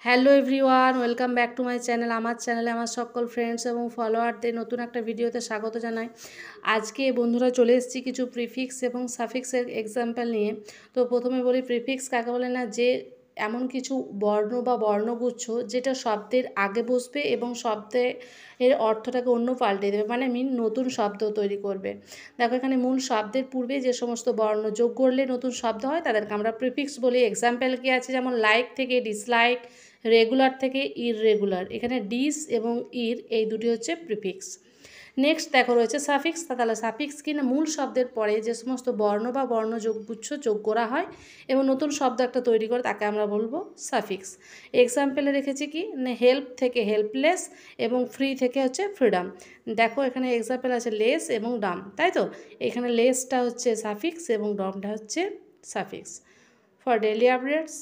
Hello everyone, welcome back to my channel. আমার চ্যানেলে আমার সকল ফ্রেন্ডস এবং ফলোয়ারদের নতুন একটা ভিডিওতে স্বাগত জানাই। আজকে বন্ধুরা চলে এসেছি কিছু প্রিফিক্স এবং সাফিক্সের এক্সাম্পল নিয়ে। তো প্রথমে বলি, প্রিফিক্স কাকে বলে না, যে এমন কিছু বর্ণ বা বর্ণগুচ্ছ যেটা শব্দের আগে বসবে এবং শব্দের অর্থটাকে অন্য পাল্টে দেবে, মানে নতুন শব্দ তৈরি করবে। দেখো, এখানে মূল শব্দের পূর্বে যে সমস্ত বর্ণ যোগ করলে নতুন শব্দ হয় তাদেরকে আমরা প্রিফিক্স বলি। এক্সাম্পল কি আছে, যেমন লাইক থেকে ডিসলাইক, রেগুলার থেকে ইররেগুলার। এখানে ডিস এবং ইর এই দুটি হচ্ছে প্রিফিক্স। নেক্সট দেখো রয়েছে সাফিক্স। তাহলে সাফিক্স কি না, মূল শব্দের পরে যে সমস্ত বর্ণ বা বর্ণযোগগুচ্ছ যোগ করা হয় এবং নতুন শব্দ একটা তৈরি করে তাকে আমরা বলবো সাফিক্স। এক্সাম্পলে রেখেছি কি না, হেল্প থেকে হেল্পলেস এবং ফ্রি থেকে হচ্ছে ফ্রিডম। দেখো এখানে এক্সাম্পল আছে লেস এবং ডাম, তাই তো? এখানে লেসটা হচ্ছে সাফিক্স এবং ডামটা হচ্ছে সাফিক্স। For daily updates